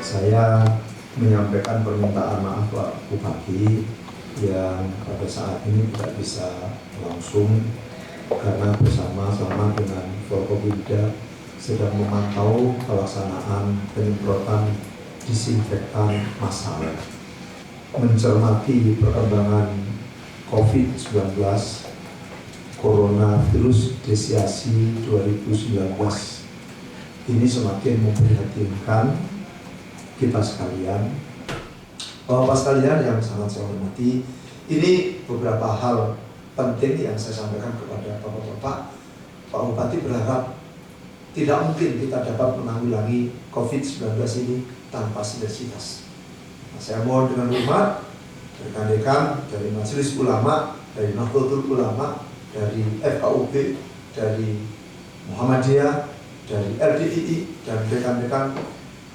Saya menyampaikan permintaan maaf Pak Bupati yang pada saat ini tidak bisa langsung karena bersama-sama dengan Forkopimda sedang memantau pelaksanaan penyemprotan disinfektan massal. Mencermati perkembangan COVID-19 Coronavirus Desiasi 2019 ini semakin memprihatinkan kita sekalian. Bapak sekalian yang sangat saya hormati, ini beberapa hal penting yang saya sampaikan kepada Bapak-Bapak. Pak Bupati berharap tidak mungkin kita dapat menanggulangi COVID-19 ini tanpa sinergitas. Nah, saya mohon dengan hormat rekan-rekan dari Majelis Ulama, dari Nahdlatul Ulama, dari FKUB, dari Muhammadiyah, dari LDII, dan rekan-rekan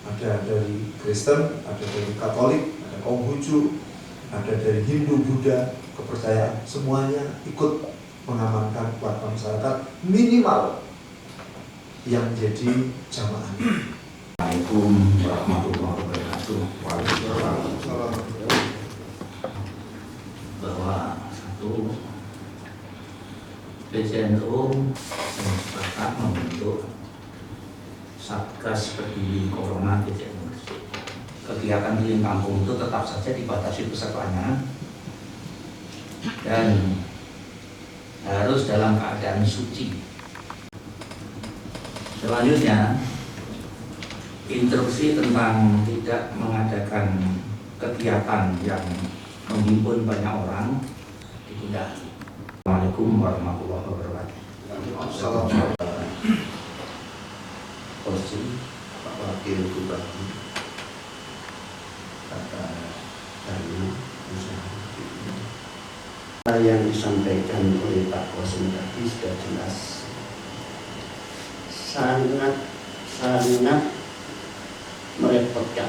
ada dari Kristen, ada dari Katolik, ada Konghucu, ada dari Hindu, Buddha, kepercayaan, semuanya ikut mengamankan warga masyarakat minimal yang menjadi jamaah. Assalamualaikum warahmatullahi wabarakatuh. Waalaikumsalam. Bahwa satu PCNU sepakat membentuk Satgas Peduli Corona PCNU. Kegiatan keliling kampung itu tetap saja dibatasi pesertanya dan harus dalam keadaan suci. Selanjutnya, instruksi tentang tidak mengadakan kegiatan yang menghimpun banyak orang ditunda. Assalamualaikum warahmatullahi wabarakatuh. Assalamualaikum. Posisi Pak Wakil Bupati Kata Dharma Usaha yang disampaikan oleh Pak Kosim tadi sudah jelas, sangat merepotkan.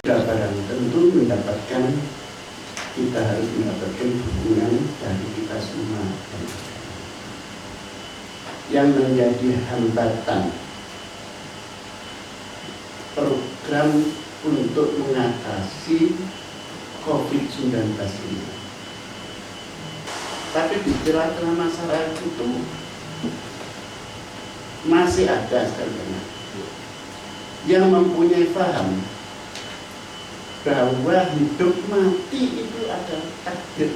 Barang tentu kita harus mendapatkan dukungan dari kita semua. Yang menjadi hambatan program untuk mengatasi COVID-19 ini. Tapi di tengah-tengah masyarakat itu masih ada sebenarnya yang mempunyai paham bahwa hidup mati itu adalah takdir.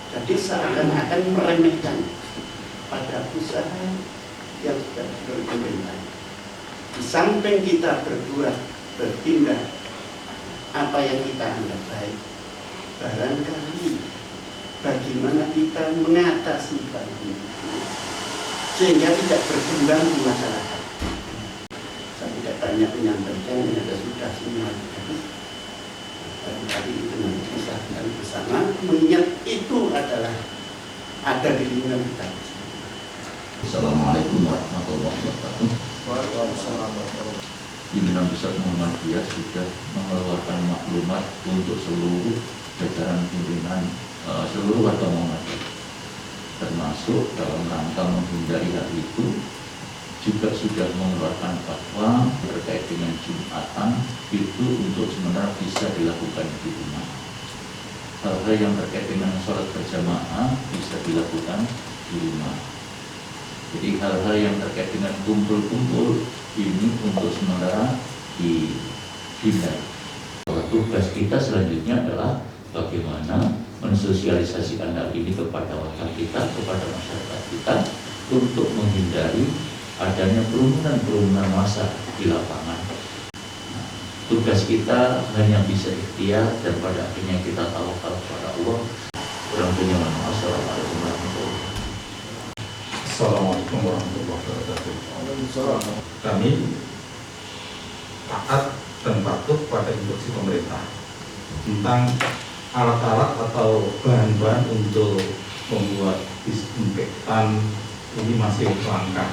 Jadi seakan-akan meremehkan pada usaha yang sudah dilakukan. Di samping kita bertindak apa yang kita anggap baik, barangkali bagaimana kita mengatasi hal ini sehingga tidak berkembang di masyarakat. Saya tidak banyak menyampaikan, ini sudah semua. Tadi itu nanti bisa kita bersama mengingat itu adalah ada di lingkungan kita. Assalamualaikum warahmatullahi wabarakatuh. Waalaikumsalam. Pimpinan Pusat Muhammadiyah sudah mengeluarkan maklumat untuk seluruh jajaran pimpinan seluruh warga Muhammadiyah, termasuk dalam rangka menghindari hal itu juga sudah mengeluarkan fatwa terkait dengan Jumatan itu untuk sementara bisa dilakukan di rumah. Hal-hal yang terkait dengan sholat berjamaah bisa dilakukan di rumah. Jadi hal-hal yang terkait dengan kumpul-kumpul ini untuk sementara dihindari. Tugas kita selanjutnya adalah bagaimana mensosialisasikan hal ini kepada warga kita, kepada masyarakat kita untuk menghindari adanya kerumunan massa di lapangan. Nah, tugas kita hanya bisa ikhtiar dan pada akhirnya kita tawakal kepada Allah. Kurang lebihnya mohon maaf. Assalamualaikum warahmatullahi wabarakatuh. Assalamualaikum warahmatullahi wabarakatuh. Kami taat dan patuh pada instruksi pemerintah tentang alat-alat atau bahan-bahan untuk membuat disinfektan ini masih langka,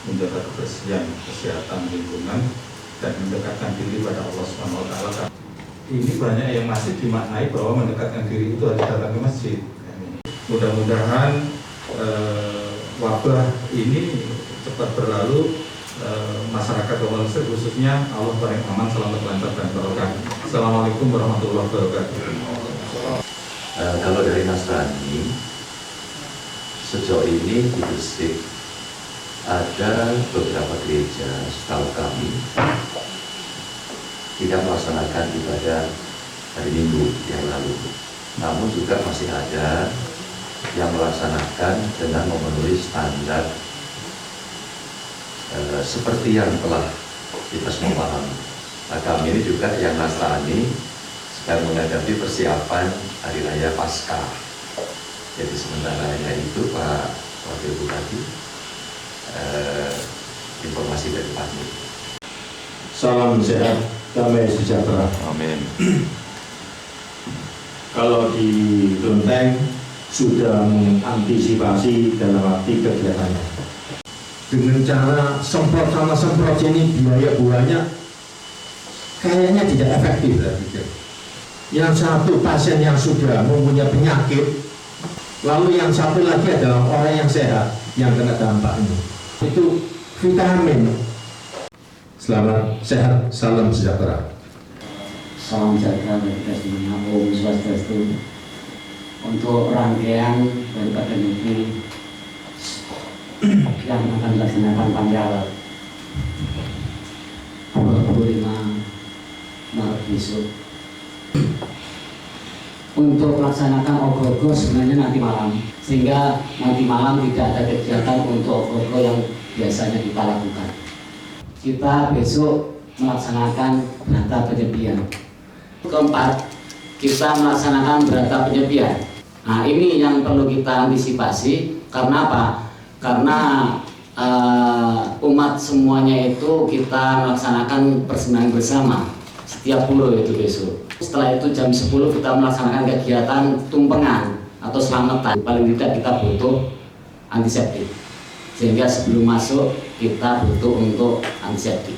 menjaga kebersihan, kesehatan lingkungan dan mendekatkan diri pada Allah SWT. Ini banyak yang masih dimaknai bahwa mendekatkan diri itu harus datang ke masjid. Mudah-mudahan wabah ini cepat berlalu masyarakat Wonosobo khususnya Allah paling aman, selamat, lancar dan barokah. Assalamualaikum warahmatullahi wabarakatuh. Kalau dari Nasrani, sejauh ini di Gresik ada beberapa gereja setahu kami tidak melaksanakan ibadah hari Minggu yang lalu. Namun juga masih ada yang melaksanakan dengan memenuhi standar seperti yang telah kita semua pahami. Nah, kami ini juga yang Nasrani sedang menghadapi persiapan Hari Raya Paskah. Jadi sementaranya itu Pak Wakil Bupati, informasi dari kami. Salam sehat, damai sejahtera. Amin. Kalau di Kelenteng sudah mengantisipasi dalam arti kegiatannya dengan cara semprot sama semprot ini biaya buahnya kayaknya tidak efektif. Yang satu pasien yang sudah mempunyai penyakit, lalu yang satu lagi adalah orang yang sehat yang kena dampaknya. Itu vitamin. Selamat sehat, salam sejahtera. Salam sejahtera dari kita semua. Om Swastiastu. Untuk rangkaian daripada negeri yang akan dilaksanakan tanggal 25 Maret besok. Untuk melaksanakan ogoh-ogoh sebenarnya nanti malam, sehingga nanti malam tidak ada kegiatan untuk ogoh-ogoh yang biasanya kita lakukan. Kita besok melaksanakan berata penyepian. Keempat, kita melaksanakan berata penyepian. Nah, ini yang perlu kita antisipasi. Karena apa? Karena umat semuanya itu kita melaksanakan persembahyan bersama setiap puluh itu besok. Setelah itu jam 10 kita melaksanakan kegiatan tumpengan atau selamatan. Paling tidak kita butuh antiseptik. Sehingga sebelum masuk kita butuh untuk antiseptik.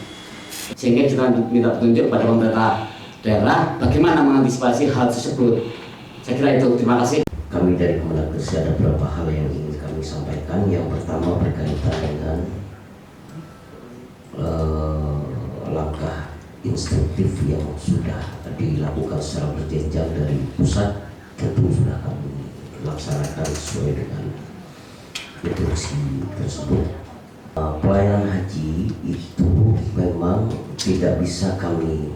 Sehingga kita minta petunjuk pada pemerintah daerah bagaimana mengantisipasi hal tersebut. Saya kira itu. Terima kasih. Kami dari Kemenag Gresik ada beberapa hal yang ingin kami sampaikan. Yang pertama berkaitan dengan langkah instruktif yang sudah dilakukan secara berjenjang dari pusat, tentu sudah kami laksanakan sesuai dengan instruksi tersebut. Pelayanan haji itu memang tidak bisa kami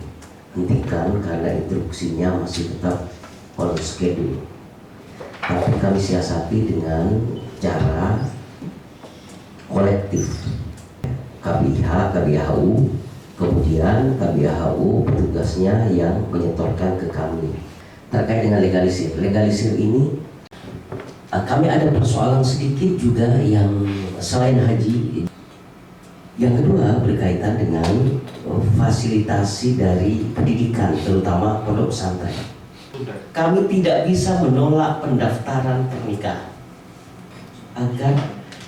hentikan karena instruksinya masih tetap on schedule. Tapi kami siasati dengan cara kolektif. KBIH, KBHU, kemudian KBHU petugasnya yang menyetorkan ke kami. Terkait dengan legalisir, legalisir ini kami ada persoalan sedikit juga yang selain haji. Yang kedua berkaitan dengan fasilitasi dari pendidikan, terutama pondok pesantren. Kami tidak bisa menolak pendaftaran pernikahan agar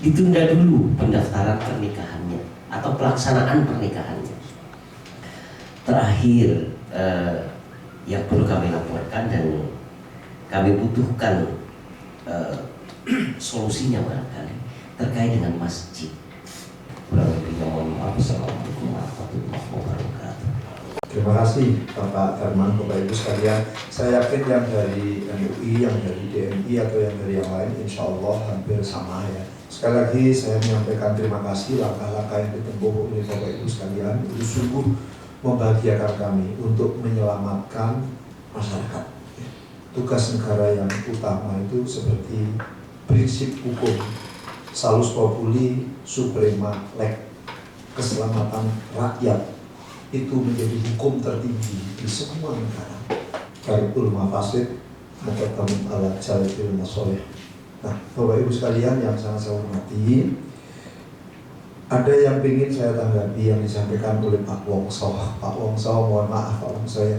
ditunda dulu pendaftaran pernikahannya atau pelaksanaan pernikahannya. Terakhir yang perlu kami laporkan dan kami butuhkan solusinya barangkali terkait dengan masjid. Kurang lebihnya mohon maaf. Assalamualaikum warahmatullahi wabarakatuh. Terima kasih Bapak Darman, Bapak Ibu sekalian. Saya yakin yang dari MUI, yang dari DMI atau yang dari yang lain insya Allah hampir sama ya. Sekali lagi saya menyampaikan terima kasih langkah-langkah yang ditempuh oleh Bapak Ibu sekalian itu sungguh membahagiakan kami untuk menyelamatkan masyarakat. Tugas negara yang utama itu seperti prinsip hukum salus populi suprema lex, keselamatan rakyat itu menjadi hukum tertinggi di semua negara. Karipul mafasid muqaddamun ala jalbil masoleh. Nah, Bapak Ibu sekalian yang sangat saya hormati, ada yang ingin saya tanggapi yang disampaikan oleh Pak Wongso. Pak Wongso, mohon maaf Pak Wongso ya.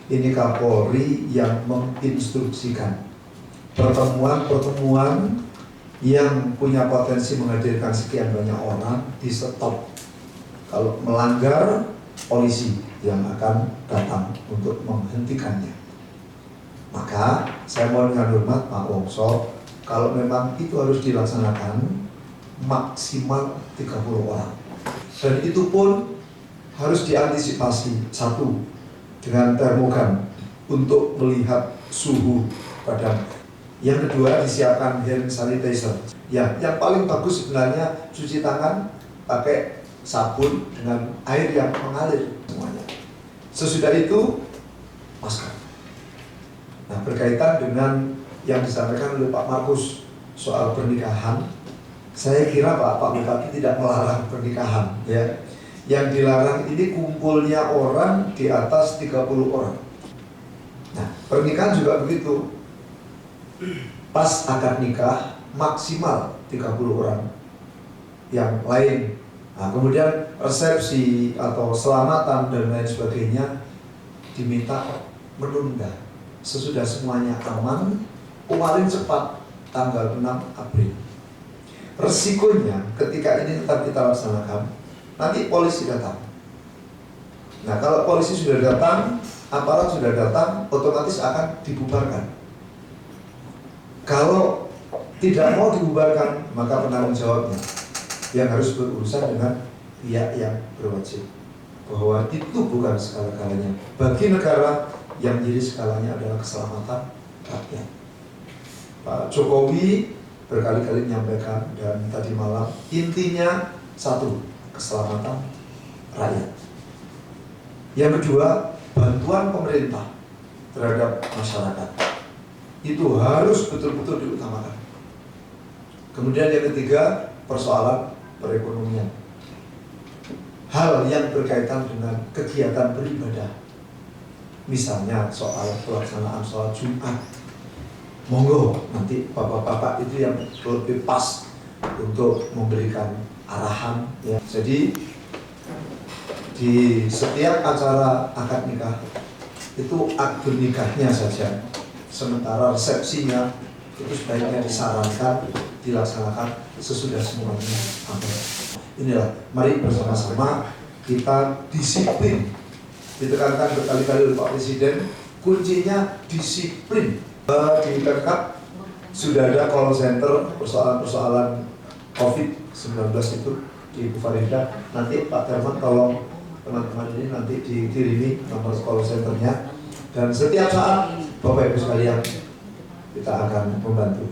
Ini Kapolri yang menginstruksikan pertemuan-pertemuan yang punya potensi menghadirkan sekian banyak orang di stop. Kalau melanggar, polisi yang akan datang untuk menghentikannya. Maka saya mohon dengan hormat Pak Wongso, kalau memang itu harus dilaksanakan maksimal 30 orang. Dan itu pun harus diantisipasi, satu, dengan termogan untuk melihat suhu badan. Yang kedua, disiapkan hand sanitizer. Ya, yang paling bagus sebenarnya cuci tangan pakai sabun dengan air yang mengalir semuanya. Sesudah itu, masker. Nah, berkaitan dengan yang disampaikan oleh Pak Markus soal pernikahan, saya kira Pak Bupati tidak melarang pernikahan, ya. Yang dilarang ini kumpulnya orang di atas 30 orang. Nah, pernikahan juga begitu. Pas akad nikah maksimal 30 orang. Yang lain. Nah, kemudian resepsi atau selamatan dan lain sebagainya diminta menunda sesudah semuanya aman, paling cepat tanggal 6 April. Resikonya ketika ini tetap kita laksanakan, nanti polisi datang. Nah, kalau polisi sudah datang, aparat sudah datang, otomatis akan dibubarkan. Kalau tidak mau dibubarkan, maka penanggung jawabnya yang harus berurusan dengan pihak yang berwajib. Bahwa itu bukan segala-galanya. Bagi negara, yang menjadi skalanya adalah keselamatan rakyat. Pak Jokowi berkali-kali menyampaikan, dan tadi malam, intinya satu, keselamatan rakyat. Yang kedua, bantuan pemerintah terhadap masyarakat. Itu harus betul-betul diutamakan. Kemudian yang ketiga, persoalan perekonomian. Hal yang berkaitan dengan kegiatan beribadah. Misalnya soal pelaksanaan sholat Jumat. Monggo nanti bapak-bapak itu yang lebih pas untuk memberikan arahan, ya. Jadi di setiap acara akad nikah itu akad nikahnya saja, sementara resepsinya itu sebaiknya disarankan dilaksanakan sesudah semuanya aman. Inilah, mari bersama-sama kita disiplin. Ditekankan berkali-kali oleh Pak Presiden, kuncinya disiplin. Di Pemkab sudah ada call center persoalan-persoalan COVID-19 itu di Bu Farida. Nanti Pak Darman tolong teman-teman ini nanti dikirimi nomor call centernya, dan setiap saat Bapak Ibu sekalian kita akan membantu.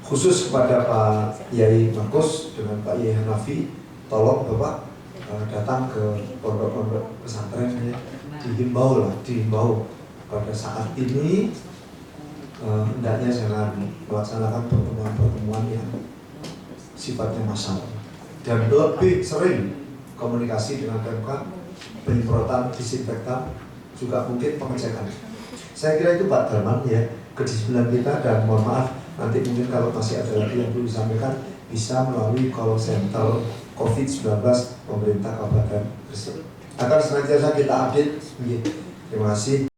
Khusus kepada Pak Yai Markus dengan Pak Yai Hanafi, tolong Bapak datang ke pondok-pondok pesantren, ya. Dihimbau pada saat ini hendaknya jangan melaksanakan pertemuan-pertemuan yang sifatnya massal, dan lebih sering komunikasi dengan Pemkab, penyemprotan disinfektan, juga mungkin pengecekan. Saya kira itu Pak Darman, ya, kedisiplinan kita. Dan mohon maaf, nanti mungkin kalau masih ada lagi yang perlu disampaikan, bisa melalui call center COVID-19 pemerintah Kabupaten Gresik. Akan senantiasa kita update. Terima kasih.